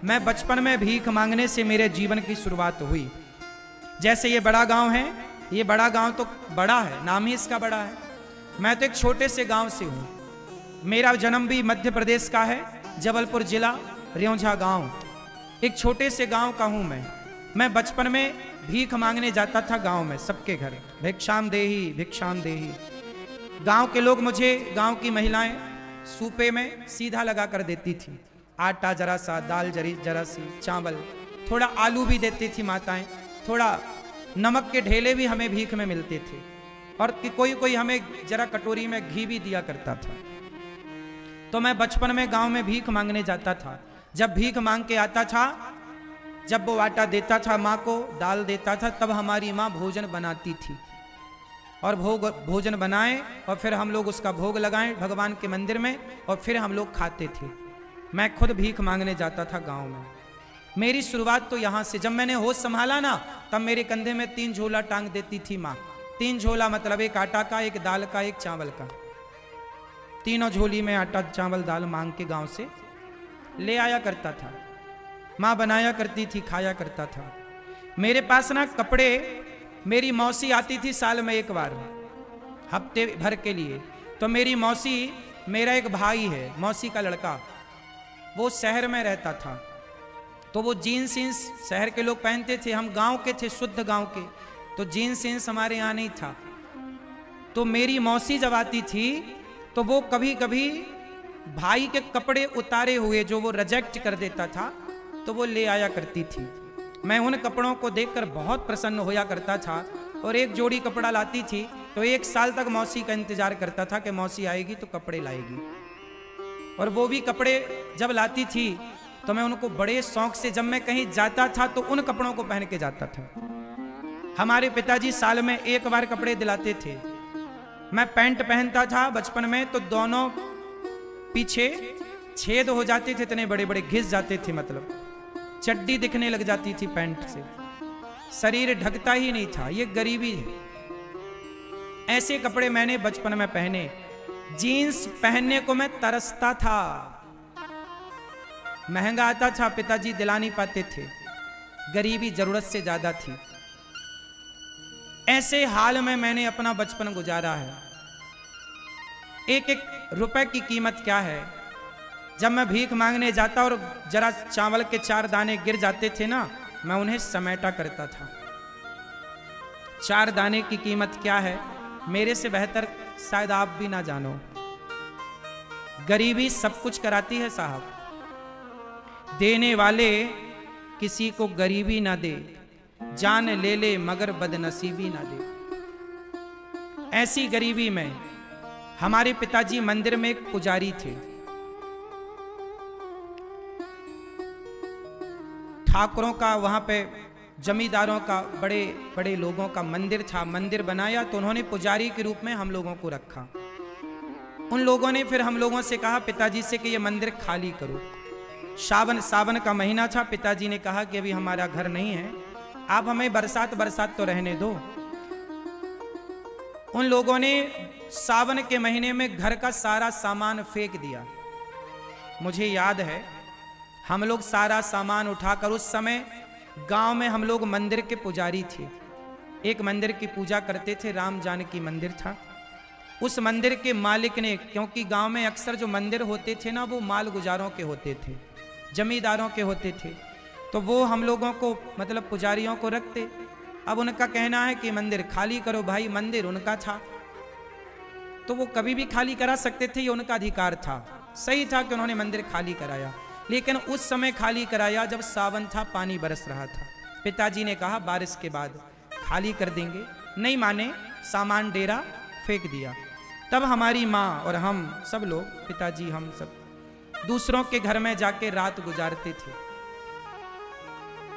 मैं बचपन में भीख मांगने से मेरे जीवन की शुरुआत हुई। जैसे ये बड़ा गांव है, ये बड़ा गांव तो बड़ा है, नाम ही इसका बड़ा है। मैं तो एक छोटे से गांव से हूँ। मेरा जन्म भी मध्य प्रदेश का है, जबलपुर जिला रियोंझा गांव। एक छोटे से गांव का हूँ मैं बचपन में भीख मांगने जाता था गांव में, सबके घर भिक्षाम देही भिक्षाम देही। गांव के लोग मुझे, गांव की महिलाएं सूपे में सीधा लगा कर देती थी, आटा जरा सा, दाल जरा सी, चावल, थोड़ा आलू भी देती थी माताएं, थोड़ा नमक के ढेले भी हमें भीख में मिलते थे, और कोई कोई हमें जरा कटोरी में घी भी दिया करता था। तो मैं बचपन में गांव में भीख मांगने जाता था। जब भीख मांग के आता था, जब वो आटा देता था माँ को, दाल देता था, तब हमारी माँ भोजन बनाती थी, और भोजन बनाए और फिर हम लोग उसका भोग लगाएं भगवान के मंदिर में, और फिर हम लोग खाते थे। मैं खुद भीख मांगने जाता था गांव में। मेरी शुरुआत तो यहाँ से, जब मैंने होश संभाला ना, तब मेरे कंधे में 3 झोला टांग देती थी माँ। 3 झोला मतलब एक आटा का, एक दाल का, एक चावल का। तीनों झोली में आटा चावल दाल मांग के गांव से ले आया करता था। माँ बनाया करती थी, खाया करता था। मेरे पास ना कपड़े, मेरी मौसी आती थी साल में एक बार, हफ्ते भर के लिए। तो मेरी मौसी, मेरा एक भाई है, मौसी का लड़का, वो शहर में रहता था। तो वो जीन्स शहर के लोग पहनते थे, हम गांव के थे, शुद्ध गांव के, तो जीन्स हमारे यहाँ नहीं था। तो मेरी मौसी जब आती थी तो वो कभी कभी भाई के कपड़े उतारे हुए जो वो रिजेक्ट कर देता था, तो वो ले आया करती थी। मैं उन कपड़ों को देखकर बहुत प्रसन्न होया करता था, और एक जोड़ी कपड़ा लाती थी तो 1 साल तक मौसी का इंतजार करता था कि मौसी आएगी तो कपड़े लाएगी। और वो भी कपड़े जब लाती थी तो मैं उनको बड़े शौक से, जब मैं कहीं जाता था तो उन कपड़ों को पहन के जाता था। हमारे पिताजी साल में एक बार कपड़े दिलाते थे। मैं पैंट पहनता था बचपन में, तो दोनों पीछे छेद हो जाते थे, इतने बड़े बड़े घिस जाते थे, मतलब चड्डी दिखने लग जाती थी पैंट से, शरीर ढकता ही नहीं था। ये गरीबी है। ऐसे कपड़े मैंने बचपन में पहने। जीन्स पहनने को मैं तरसता था, महंगा आता था, पिताजी दिला नहीं पाते थे, गरीबी जरूरत से ज्यादा थी। ऐसे हाल में मैंने अपना बचपन गुजारा है। एक एक रुपए की कीमत क्या है। जब मैं भीख मांगने जाता और जरा चावल के 4 दाने गिर जाते थे ना, मैं उन्हें समेटा करता था। 4 दाने की कीमत क्या है, मेरे से बेहतर शायद आप भी ना जानो। गरीबी सब कुछ कराती है साहब। देने वाले किसी को गरीबी ना दे, जान ले ले मगर बदनसीबी ना दे। ऐसी गरीबी में हमारे पिताजी मंदिर में एक पुजारी थे। ठाकुरों का, वहां पे जमींदारों का, बड़े बड़े लोगों का मंदिर था। मंदिर बनाया तो उन्होंने पुजारी के रूप में हम लोगों को रखा। उन लोगों ने फिर हम लोगों से कहा, पिताजी से, कि ये मंदिर खाली करो। सावन का महीना था। पिताजी ने कहा कि अभी हमारा घर नहीं है, आप हमें बरसात तो रहने दो। उन लोगों ने सावन के महीने में घर का सारा सामान फेंक दिया। मुझे याद है, हम लोग सारा सामान उठाकर, उस समय गांव में हम लोग मंदिर के पुजारी थे, एक मंदिर की पूजा करते थे, राम जानकी मंदिर था। उस मंदिर के मालिक ने, क्योंकि गांव में अक्सर जो मंदिर होते थे ना, वो माल गुजारों के होते थे, जमींदारों के होते थे, तो वो हम लोगों को, मतलब पुजारियों को रखते। अब उनका कहना है कि मंदिर खाली करो। भाई, मंदिर उनका था तो वो कभी भी खाली करा सकते थे, ये उनका अधिकार था। सही था कि उन्होंने मंदिर खाली कराया, लेकिन उस समय खाली कराया जब सावन था, पानी बरस रहा था। पिताजी ने कहा बारिश के बाद खाली कर देंगे, नहीं माने, सामान डेरा फेंक दिया। तब हमारी माँ और हम सब लोग, पिताजी हम सब, दूसरों के घर में जाके रात गुजारते थे।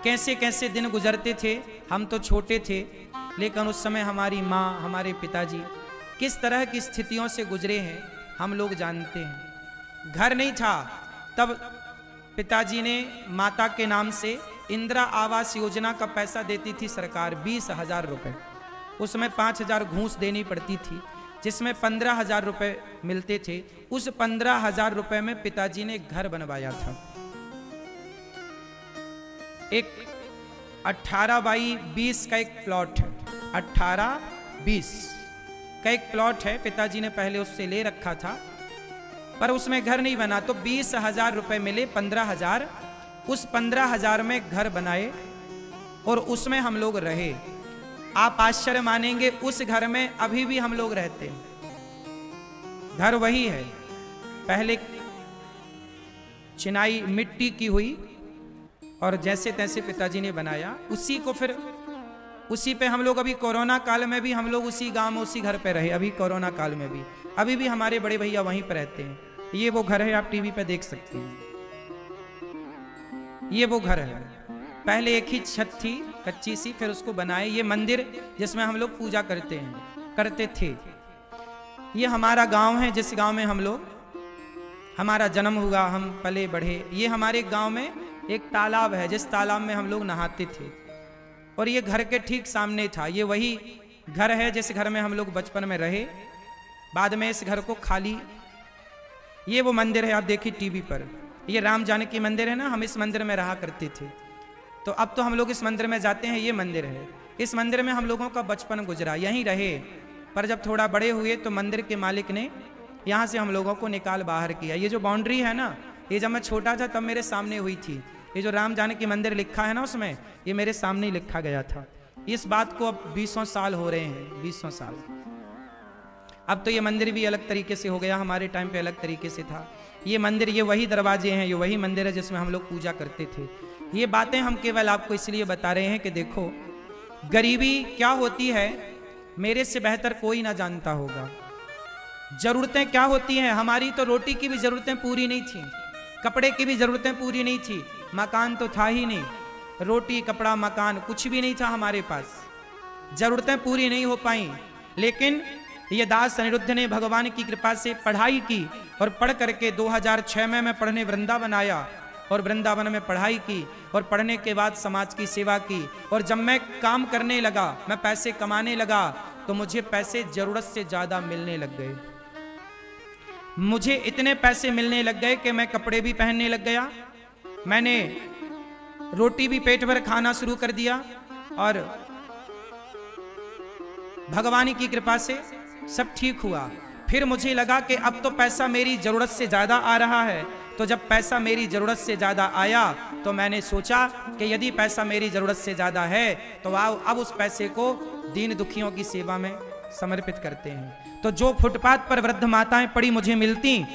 कैसे कैसे दिन गुजरते थे। हम तो छोटे थे, लेकिन उस समय हमारी माँ, हमारे पिताजी किस तरह की स्थितियों से गुजरे हैं हम लोग जानते हैं। घर नहीं था तब पिताजी ने माता के नाम से इंदिरा आवास योजना का पैसा देती थी सरकार, 20,000 रुपये। उसमें 5,000 घूस देनी पड़ती थी, जिसमें 15,000 रुपये मिलते थे। उस 15,000 रुपये में पिताजी ने घर बनवाया था। एक 18x20 का एक प्लॉट है, 18-20 का एक प्लॉट है। पिताजी ने पहले उससे ले रखा था, पर उसमें घर नहीं बना, तो 20,000 रुपए मिले, 15,000। उस 15,000 में घर बनाए और उसमें हम लोग रहे। आप आश्चर्य मानेंगे, उस घर में अभी भी हम लोग रहते हैं। घर वही है, पहले चिनाई मिट्टी की हुई और जैसे तैसे पिताजी ने बनाया, उसी को फिर उसी पे हम लोग, अभी कोरोना काल में भी हम लोग उसी गांव में उसी घर पे रहे। अभी कोरोना काल में भी अभी भी हमारे बड़े भैया वहीं पर रहते हैं। ये वो घर है, आप टीवी पे देख सकते हैं। ये वो घर है, पहले एक ही छत थी कच्ची सी, फिर उसको बनाए। ये मंदिर जिसमें हम लोग पूजा करते थे। ये हमारा गांव है, जिस गांव में हम लोग, हमारा जन्म हुआ, हम पले बढ़े। ये हमारे गांव में एक तालाब है, जिस तालाब में हम लोग नहाते थे, और ये घर के ठीक सामने था। ये वही घर है जिस घर में हम लोग बचपन में रहे। बाद में इस घर को खाली, ये वो मंदिर है, आप देखिए टीवी पर, ये राम जानकी मंदिर है ना, हम इस मंदिर में रहा करते थे। तो अब तो हम लोग इस मंदिर में जाते हैं। ये मंदिर है, इस मंदिर में हम लोगों का बचपन गुजरा, यहीं रहे। पर जब थोड़ा बड़े हुए तो मंदिर के मालिक ने यहाँ से हम लोगों को निकाल बाहर किया। ये जो बाउंड्री है ना, ये जब मैं छोटा था तब मेरे सामने हुई थी। ये जो राम जानकी मंदिर लिखा है ना उसमें, ये मेरे सामने ही लिखा गया था। इस बात को अब 20 साल हो रहे हैं, 20 साल। अब तो ये मंदिर भी अलग तरीके से हो गया, हमारे टाइम पे अलग तरीके से था। ये मंदिर, ये वही दरवाजे हैं, ये वही मंदिर है जिसमें हम लोग पूजा करते थे। ये बातें हम केवल आपको इसलिए बता रहे हैं कि देखो गरीबी क्या होती है, मेरे से बेहतर कोई ना जानता होगा। जरूरतें क्या होती हैं, हमारी तो रोटी की भी जरूरतें पूरी नहीं थी, कपड़े की भी जरूरतें पूरी नहीं थी, मकान तो था ही नहीं। रोटी कपड़ा मकान कुछ भी नहीं था हमारे पास, जरूरतें पूरी नहीं हो पाई। लेकिन ये दास अनिरुद्ध ने भगवान की कृपा से पढ़ाई की, और पढ़ करके 2006 में मैं पढ़ने वृंदावन आया, और वृंदावन में पढ़ाई की, और पढ़ने के बाद समाज की सेवा की। और जब मैं काम करने लगा, मैं पैसे कमाने लगा, तो मुझे पैसे जरूरत से ज्यादा मिलने लग गए। मुझे इतने पैसे मिलने लग गए कि मैं कपड़े भी पहनने लग गया, मैंने रोटी भी पेट भर खाना शुरू कर दिया, और भगवान की कृपा से सब ठीक हुआ। फिर मुझे लगा कि अब तो पैसा मेरी जरूरत से ज्यादा आ रहा है। तो जब पैसा मेरी जरूरत से ज्यादा आया तो मैंने सोचा कि यदि पैसा मेरी जरूरत से ज्यादा है तो आओ अब उस पैसे को दीन दुखियों की सेवा में समर्पित करते हैं। तो जो फुटपाथ पर वृद्ध माताएं पड़ी मुझे मिलती,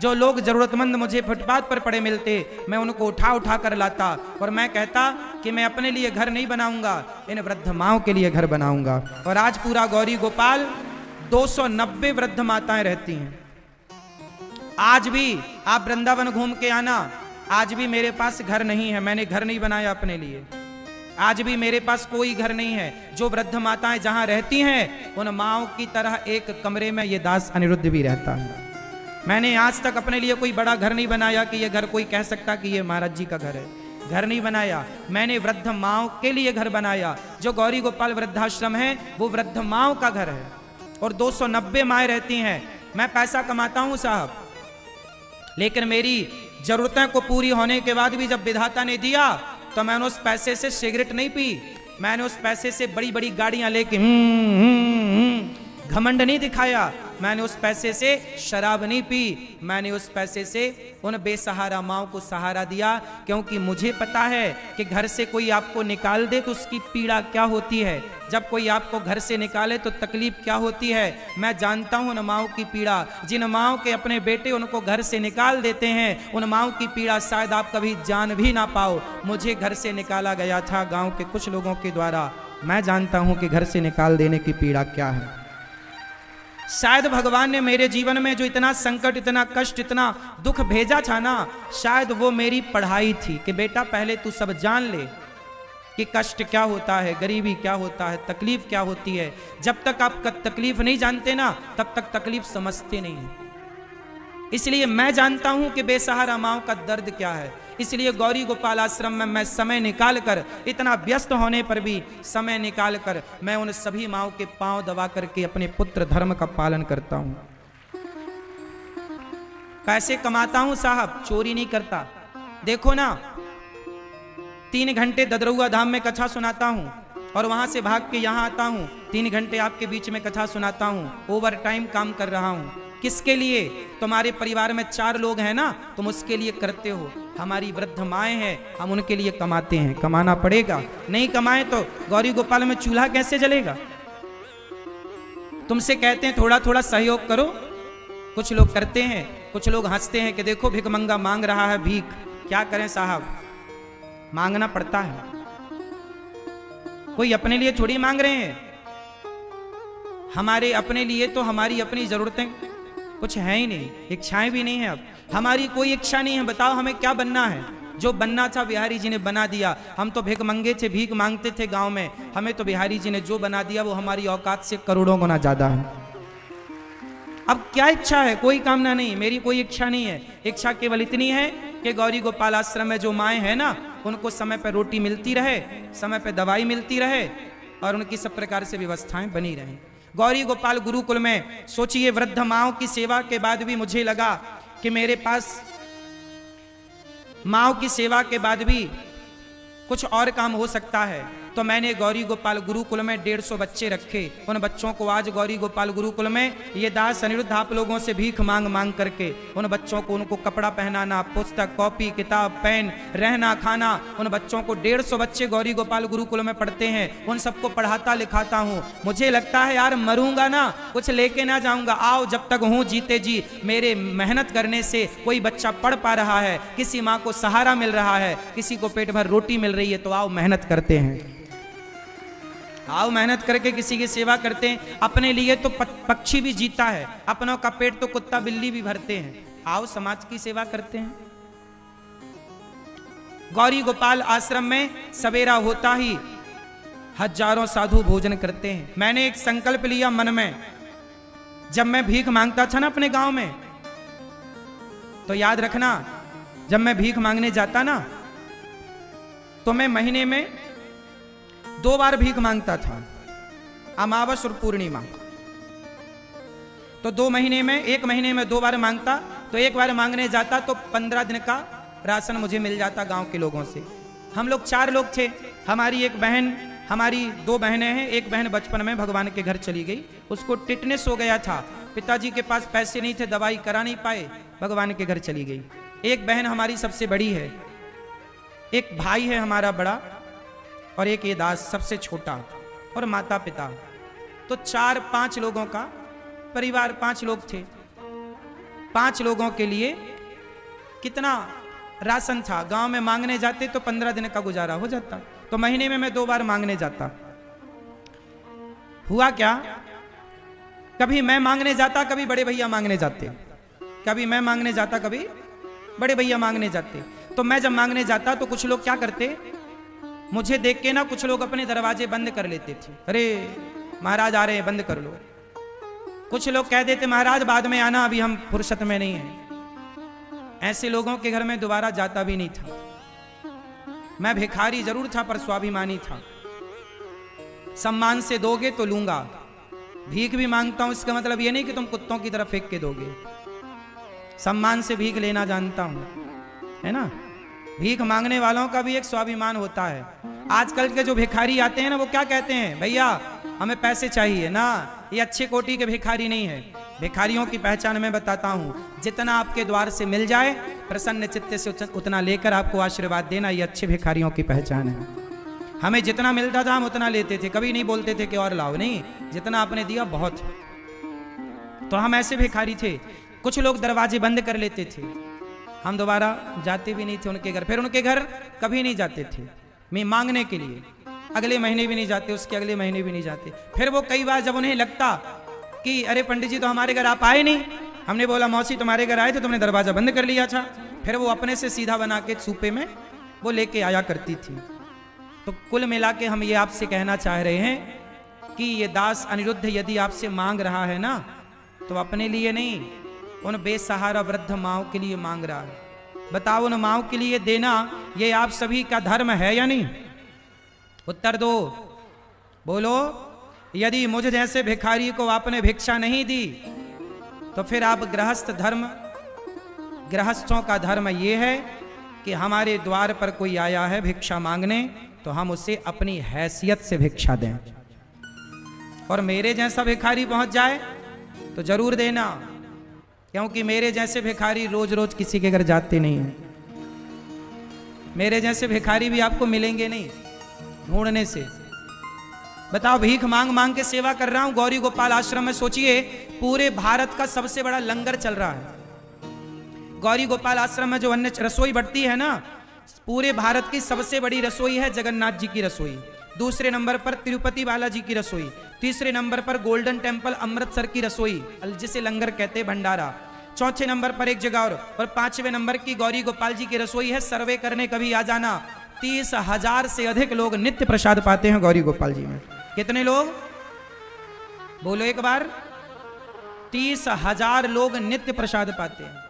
जो लोग जरूरतमंद मुझे फुटपाथ पर पड़े मिलते, मैं उनको उठा उठा कर लाता, और मैं कहता कि मैं अपने लिए घर नहीं बनाऊंगा, इन वृद्ध माओं के लिए घर बनाऊंगा। और आज पूरा गौरी गोपाल 290 वृद्ध माताएं रहती हैं। आज भी आप वृंदावन घूम के आना, आज भी मेरे पास घर नहीं है, मैंने घर नहीं बनाया अपने लिए। आज भी मेरे पास कोई घर नहीं है। जो वृद्ध माताएं जहां रहती हैं, उन माओं की तरह एक कमरे में ये दास अनिरुद्ध भी रहता है। मैंने आज तक अपने लिए कोई बड़ा घर नहीं बनाया कि ये घर कोई कह सकता कि ये महाराज जी का घर है। घर नहीं बनाया, मैंने वृद्ध माओं के लिए घर बनाया। जो गौरी गोपाल वृद्धाश्रम है वो वृद्ध माओं का घर है, और 290 माएँ रहती हैं। मैं पैसा कमाता हूं साहब, लेकिन मेरी जरूरतें को पूरी होने के बाद भी जब विधाता ने दिया तो मैंने उस पैसे से सिगरेट नहीं पी, मैंने उस पैसे से बड़ी बड़ी गाड़ियां लेके घमंड नहीं दिखाया, मैंने उस पैसे से शराब नहीं पी, मैंने उस पैसे से उन बेसहारा माओं को सहारा दिया। क्योंकि मुझे पता है कि घर से कोई आपको निकाल दे तो उसकी पीड़ा क्या होती है, जब कोई आपको घर से निकाले तो तकलीफ क्या होती है। मैं जानता हूं उन माओं की पीड़ा, जिन माओं के अपने बेटे उनको घर से निकाल देते हैं, उन माओं की पीड़ा शायद आप कभी जान भी ना पाओ। मुझे घर से निकाला गया था गाँव के कुछ लोगों के द्वारा, मैं जानता हूं कि घर से निकाल देने की पीड़ा क्या है। शायद भगवान ने मेरे जीवन में जो इतना संकट, इतना कष्ट, इतना दुख भेजा था ना, शायद वो मेरी पढ़ाई थी कि बेटा पहले तू सब जान ले कि कष्ट क्या होता है, गरीबी क्या होता है, तकलीफ क्या होती है। जब तक आप तकलीफ नहीं जानते ना, तब तक तकलीफ समझते नहीं है। इसलिए मैं जानता हूं कि बेसहारा माओं का दर्द क्या है। इसलिए गौरी गोपाल आश्रम में मैं समय निकाल कर, इतना व्यस्त होने पर भी समय निकाल कर, मैं उन सभी माओं के पांव दबा करके अपने पुत्र धर्म का पालन करता हूं। पैसे कमाता हूं साहब, चोरी नहीं करता। देखो ना, 3 घंटे ददरुआ धाम में कथा सुनाता हूँ और वहां से भाग के यहाँ आता हूँ, 3 घंटे आपके बीच में कथा सुनाता हूँ, ओवर टाइम काम कर रहा हूँ। किसके लिए? तुम्हारे परिवार में 4 लोग हैं ना, तुम उसके लिए करते हो। हमारी वृद्ध माएँ हैं, हम उनके लिए कमाते हैं, कमाना पड़ेगा। नहीं कमाए तो गौरी गोपाल में चूल्हा कैसे जलेगा? तुमसे कहते हैं थोड़ा थोड़ा सहयोग करो, कुछ लोग करते हैं, कुछ लोग हंसते हैं कि देखो भिखमंगा मांग रहा है भीख। क्या करें साहब, मांगना पड़ता है। कोई अपने लिए थोड़ी मांग रहे हैं, हमारे अपने लिए तो हमारी अपनी जरूरतें कुछ है ही नहीं, इच्छाएं भी नहीं है। अब हमारी कोई इच्छा नहीं है। बताओ हमें क्या बनना है? जो बनना था बिहारी जी ने बना दिया। हम तो भिख मंगे थे, भीख मांगते थे गांव में, हमें तो बिहारी जी ने जो बना दिया वो हमारी औकात से करोड़ों गुना ज्यादा है। अब क्या इच्छा है? कोई कामना नहीं, मेरी कोई इच्छा नहीं है। इच्छा केवल इतनी है कि गौरी गोपाल आश्रम में जो माएँ हैं ना, उनको समय पर रोटी मिलती रहे, समय पर दवाई मिलती रहे और उनकी सब प्रकार से व्यवस्थाएं बनी रहें। गौरी गोपाल गुरुकुल में सोचिए, वृद्ध माओं की सेवा के बाद भी मुझे लगा कि मेरे पास माओं की सेवा के बाद भी कुछ और काम हो सकता है। तो मैंने गौरी गोपाल गुरुकुल में 150 बच्चे रखे। उन बच्चों को आज गौरी गोपाल गुरुकुल में ये दास अनिरुद्ध आप लोगों से भीख मांग मांग करके उन बच्चों को उनको कपड़ा पहनाना, पुस्तक, कॉपी, किताब, पेन, रहना, खाना, उन बच्चों को 150 बच्चे गौरी गोपाल गुरुकुल में पढ़ते हैं, उन सबको पढ़ाता लिखाता हूँ। मुझे लगता है यार मरूंगा ना, कुछ लेके ना जाऊंगा। आओ जब तक हूँ जीते जी, मेरे मेहनत करने से कोई बच्चा पढ़ पा रहा है, किसी माँ को सहारा मिल रहा है, किसी को पेट भर रोटी मिल रही है, तो आओ मेहनत करते हैं। आओ मेहनत करके किसी की सेवा करते हैं। अपने लिए तो पक्षी भी जीता है, अपनों का पेट तो कुत्ता बिल्ली भी भरते हैं। आओ समाज की सेवा करते हैं। गौरी गोपाल आश्रम में सवेरा होता ही हजारों साधु भोजन करते हैं। मैंने एक संकल्प लिया मन में, जब मैं भीख मांगता था ना अपने गांव में, तो याद रखना, जब मैं भीख मांगने जाता ना तो मैं महीने में 2 बार भीख मांगता था, अमावस और पूर्णिमा। तो 2 महीने में, 1 महीने में 2 बार मांगता, तो 1 बार मांगने जाता तो 15 दिन का राशन मुझे मिल जाता गांव के लोगों से। हम लोग 4 लोग थे, हमारी एक बहन, हमारी 2 बहनें हैं। एक बहन बचपन में भगवान के घर चली गई, उसको टिटनेस हो गया था, पिताजी के पास पैसे नहीं थे, दवाई करा नहीं पाए, भगवान के घर चली गई। एक बहन हमारी सबसे बड़ी है, एक भाई है हमारा बड़ा, और एक ये दास सबसे छोटा, और माता पिता। तो 4-5 लोगों का परिवार, 5 लोग थे। 5 लोगों के लिए कितना राशन था? गांव में मांगने जाते तो 15 दिन का गुजारा हो जाता। तो महीने में मैं 2 बार मांगने जाता। हुआ क्या, कभी मैं मांगने जाता, कभी बड़े भैया मांगने जाते, कभी मैं मांगने जाता, कभी बड़े भैया मांगने जाते। तो मैं जब मांगने जाता तो कुछ लोग क्या करते, मुझे देख के ना कुछ लोग अपने दरवाजे बंद कर लेते थे। अरे महाराज आ रहे हैं, बंद कर लो। कुछ लोग कह देते महाराज बाद में आना, अभी हम फुर्सत में नहीं हैं। ऐसे लोगों के घर में दोबारा जाता भी नहीं था। मैं भिखारी जरूर था पर स्वाभिमानी था। सम्मान से दोगे तो लूंगा, भीख भी मांगता हूं, इसका मतलब ये नहीं कि तुम कुत्तों की तरफ फेंक के दोगे। सम्मान से भीख लेना जानता हूं, है ना। भीख मांगने वालों का भी एक स्वाभिमान होता है। आजकल के जो भिखारी आते हैं ना, वो क्या कहते हैं, भैया हमें पैसे चाहिए ना। ये अच्छे कोटि के भिखारी नहीं है। भिखारियों की पहचान मैं बताता हूँ, जितना आपके द्वार से मिल जाए प्रसन्न चित्त से उतना लेकर आपको आशीर्वाद देना, ये अच्छे भिखारियों की पहचान है। हमें जितना मिलता था हम उतना लेते थे, कभी नहीं बोलते थे कि और लाओ, नहीं, जितना आपने दिया बहुत। तो हम ऐसे भिखारी थे। कुछ लोग दरवाजे बंद कर लेते थे, हम दोबारा जाते भी नहीं थे उनके घर। फिर उनके घर कभी नहीं जाते थे मैं मांगने के लिए, अगले महीने भी नहीं जाते, उसके अगले महीने भी नहीं जाते। फिर वो कई बार जब उन्हें लगता कि अरे पंडित जी तो हमारे घर आप आए नहीं, हमने बोला मौसी तुम्हारे घर आए थे, तुमने दरवाजा बंद कर लिया था, फिर वो अपने से सीधा बना के सूपे में वो लेके आया करती थी। तो कुल मिला के हम ये आपसे कहना चाह रहे हैं कि ये दास अनिरुद्ध यदि आपसे मांग रहा है ना, तो अपने लिए नहीं, उन बेसहारा वृद्ध माओं के लिए मांग रहा है। बताओ, उन माओं के लिए देना ये आप सभी का धर्म है या नहीं? उत्तर दो, बोलो। यदि मुझ जैसे भिखारी को आपने भिक्षा नहीं दी तो फिर आप गृहस्थों का धर्म ये है कि हमारे द्वार पर कोई आया है भिक्षा मांगने, तो हम उसे अपनी हैसियत से भिक्षा दें। और मेरे जैसा भिखारी पहुंच जाए तो जरूर देना, क्योंकि मेरे जैसे भिखारी रोज रोज किसी के घर जाते नहीं हैं। मेरे जैसे भिखारी भी आपको मिलेंगे नहीं ढूंढने से। बताओ, भीख मांग मांग के सेवा कर रहा हूं गौरी गोपाल आश्रम में। सोचिए, पूरे भारत का सबसे बड़ा लंगर चल रहा है गौरी गोपाल आश्रम में। जो अन्य रसोई बढ़ती है ना, पूरे भारत की सबसे बड़ी रसोई है जगन्नाथ जी की रसोई। दूसरे नंबर पर तिरुपति बालाजी की रसोई। तीसरे नंबर पर गोल्डन टेम्पल अमृतसर की रसोई, जिसे लंगर कहते हैं, भंडारा। चौथे नंबर पर एक जगह और पांचवें नंबर की गौरी गोपाल जी की रसोई है। सर्वे करने कभी आ जाना। 30,000 से अधिक लोग नित्य प्रसाद पाते हैं गौरी गोपाल जी में। कितने लोग? बोलो एक बार। 30,000 लोग नित्य प्रसाद पाते हैं।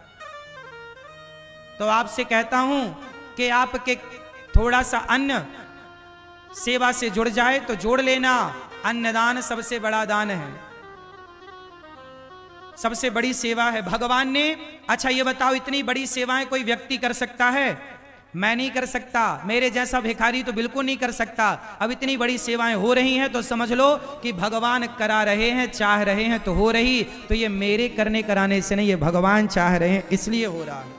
तो आपसे कहता हूं कि आपके थोड़ा सा अन्न सेवा से जुड़ जाए तो जोड़ लेना। अन्नदान सबसे बड़ा दान है, सबसे बड़ी सेवा है भगवान ने। अच्छा ये बताओ, इतनी बड़ी सेवाएं कोई व्यक्ति कर सकता है? मैं नहीं कर सकता, मेरे जैसा भिखारी तो बिल्कुल नहीं कर सकता। अब इतनी बड़ी सेवाएं हो रही हैं तो समझ लो कि भगवान करा रहे हैं, चाह रहे हैं तो हो रही। तो ये मेरे करने कराने से नहीं, ये भगवान चाह रहे हैं इसलिए हो रहा है।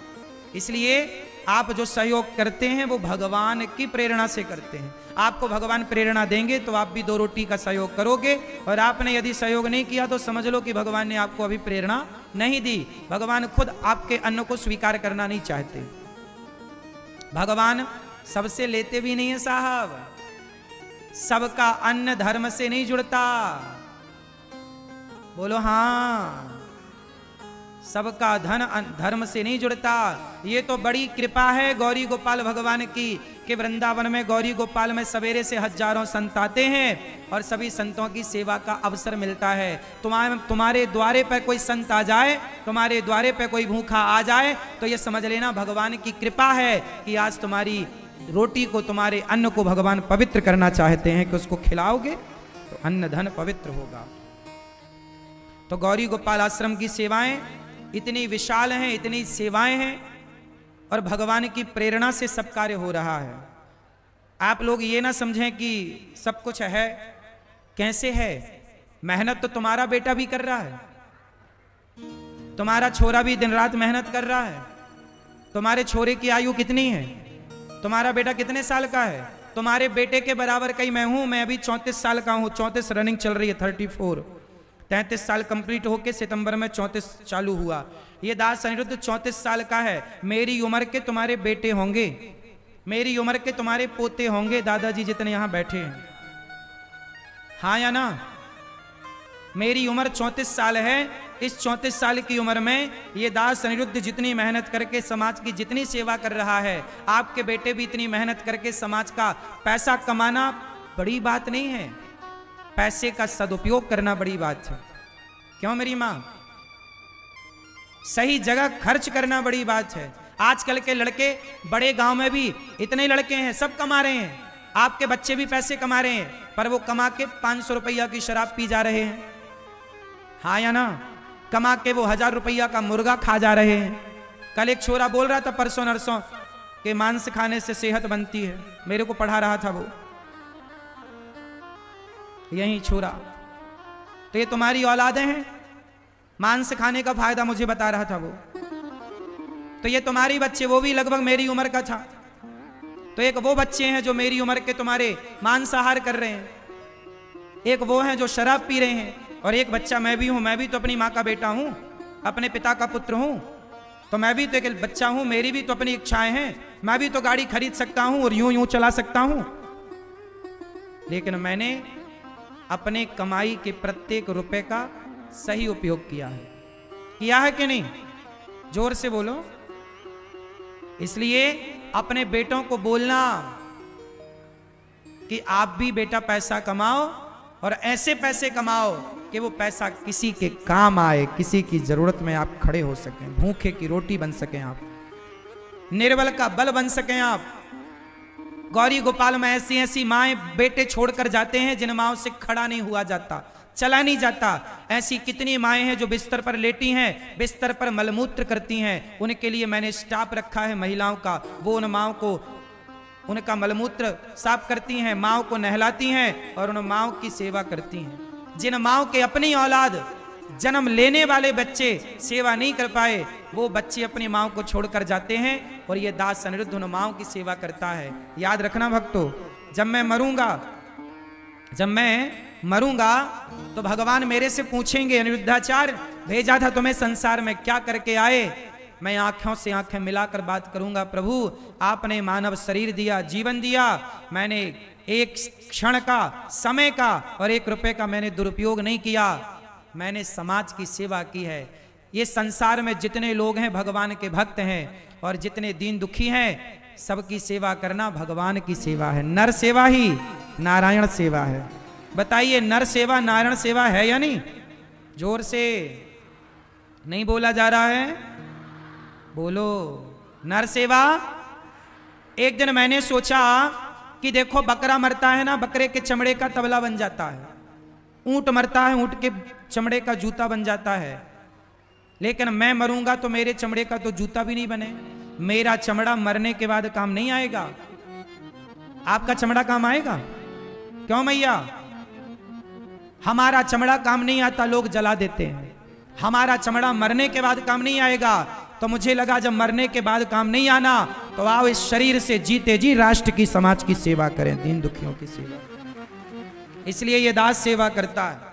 इसलिए आप जो सहयोग करते हैं वो भगवान की प्रेरणा से करते हैं। आपको भगवान प्रेरणा देंगे तो आप भी 2 रोटी का सहयोग करोगे, और आपने यदि सहयोग नहीं किया तो समझ लो कि भगवान ने आपको अभी प्रेरणा नहीं दी। भगवान खुद आपके अन्न को स्वीकार करना नहीं चाहते। भगवान सबसे लेते भी नहीं है साहब। सबका अन्न धर्म से नहीं जुड़ता। बोलो हाँ। सबका धन धर्म से नहीं जुड़ता। ये तो बड़ी कृपा है गौरी गोपाल भगवान की कि वृंदावन में गौरी गोपाल में सवेरे से हजारों संत आते हैं और सभी संतों की सेवा का अवसर मिलता है। तुम्हारे द्वारे पर कोई संत आ जाए, तुम्हारे द्वारे पर कोई भूखा आ जाए, तो ये समझ लेना भगवान की कृपा है कि आज तुम्हारी रोटी को, तुम्हारे अन्न को भगवान पवित्र करना चाहते हैं कि उसको खिलाओगे तो अन्न धन पवित्र होगा। तो गौरी गोपाल आश्रम की सेवाएं इतनी विशाल हैं, इतनी सेवाएं हैं, और भगवान की प्रेरणा से सब कार्य हो रहा है। आप लोग ये ना समझें कि सब कुछ है। कैसे है? मेहनत तो तुम्हारा बेटा भी कर रहा है, तुम्हारा छोरा भी दिन रात मेहनत कर रहा है। तुम्हारे छोरे की आयु कितनी है? तुम्हारा बेटा कितने साल का है? तुम्हारे बेटे के बराबर कहीं मैं हूं। मैं अभी 34 साल का हूं। 34 रनिंग चल रही है, 34। 33 साल कंप्लीट होके सितंबर में 34 चालू हुआ। ये दास अनिरुद्ध 34 साल का है। मेरी उम्र के तुम्हारे बेटे होंगे, मेरी उम्र के तुम्हारे पोते होंगे, दादाजी जितने यहां बैठे हैं। हाँ या ना? मेरी उम्र 34 साल है। इस 34 साल की उम्र में ये दास अनिरुद्ध जितनी मेहनत करके समाज की जितनी सेवा कर रहा है, आपके बेटे भी इतनी मेहनत करके समाज का पैसा कमाना बड़ी बात नहीं है। पैसे का सदुपयोग करना बड़ी बात है। क्यों मेरी मां? सही जगह खर्च करना बड़ी बात है। आजकल के लड़के बड़े गांव में भी इतने लड़के हैं, सब कमा रहे हैं। आपके बच्चे भी पैसे कमा रहे हैं, पर वो कमा के 500 रुपया की शराब पी जा रहे हैं। हाँ या ना? कमा के वो 1000 रुपया का मुर्गा खा जा रहे हैं। कल एक छोरा बोल रहा था परसों नरसों कि मांस खाने से सेहत बनती है। मेरे को पढ़ा रहा था वो, यही छोरा। तो ये तुम्हारी औलादें हैं। मांस खाने का फायदा मुझे बता रहा था वो। तो ये तुम्हारी बच्चे, वो भी लगभग मेरी उम्र का था। तो एक वो बच्चे हैं जो मेरी उम्र के तुम्हारे मांसाहार कर रहे हैं, एक वो हैं जो शराब पी रहे हैं, और एक बच्चा मैं भी हूं। मैं भी तो अपनी माँ का बेटा हूं, अपने पिता का पुत्र हूं। तो मैं भी तो एक बच्चा हूं, मेरी भी तो अपनी इच्छाएं हैं। मैं भी तो गाड़ी खरीद सकता हूं और यूं यूं चला सकता हूं। लेकिन मैंने अपने कमाई के प्रत्येक रुपए का सही उपयोग किया है कि नहीं? जोर से बोलो। इसलिए अपने बेटों को बोलना कि आप भी बेटा पैसा कमाओ, और ऐसे पैसे कमाओ कि वो पैसा किसी के काम आए, किसी की जरूरत में आप खड़े हो सकें, भूखे की रोटी बन सकें आप, निर्बल का बल बन सकें आप। गौरी गोपाल में ऐसी ऐसी माएं बेटे छोड़कर जाते हैं जिन माओं से खड़ा नहीं हुआ जाता, चला नहीं जाता। ऐसी कितनी माएँ हैं जो बिस्तर पर लेटी हैं, बिस्तर पर मलमूत्र करती हैं, उनके लिए मैंने स्टाफ रखा है महिलाओं का, वो उन माओं को उनका मलमूत्र साफ करती हैं, माओं को नहलाती हैं और उन माओं की सेवा करती हैं। जिन माओं के अपनी औलाद, जन्म लेने वाले बच्चे सेवा नहीं कर पाए, वो बच्चे अपनी माओं को छोड़कर जाते हैं और ये दास अनिरुद्ध उन माओं की सेवा करता है। याद रखना भक्तों, जब मैं मरूंगा तो भगवान मेरे से पूछेंगे, अनिरुद्धाचार्य भेजा था तुम्हें संसार में, क्या करके आए? मैं आंखों से आंखें मिलाकर बात करूंगा, प्रभु आपने मानव शरीर दिया, जीवन दिया, मैंने एक क्षण का, समय का और 1 रुपए का मैंने दुरुपयोग नहीं किया, मैंने समाज की सेवा की है। ये संसार में जितने लोग हैं भगवान के भक्त हैं और जितने दीन दुखी हैं, सबकी सेवा करना भगवान की सेवा है। नर सेवा ही नारायण सेवा है। बताइए, नर सेवा नारायण सेवा है या नहीं? जोर से नहीं बोला जा रहा है, बोलो। नर सेवा। एक दिन मैंने सोचा कि देखो बकरा मरता है ना, बकरे के चमड़े का तबला बन जाता है, ऊंट मरता है, ऊंट के चमड़े का जूता बन जाता है, लेकिन मैं मरूंगा तो मेरे चमड़े का तो जूता भी नहीं बने। मेरा चमड़ा मरने के बाद काम नहीं आएगा, आपका चमड़ा काम आएगा? क्यों मैया? हमारा चमड़ा काम नहीं आता, लोग जला देते हैं। हमारा चमड़ा मरने के बाद काम नहीं आएगा, तो मुझे लगा जब मरने के बाद काम नहीं आना तो आओ इस शरीर से जीते जी राष्ट्र की, समाज की सेवा करें, दीन दुखियों की सेवा। इसलिए ये दास सेवा करता है।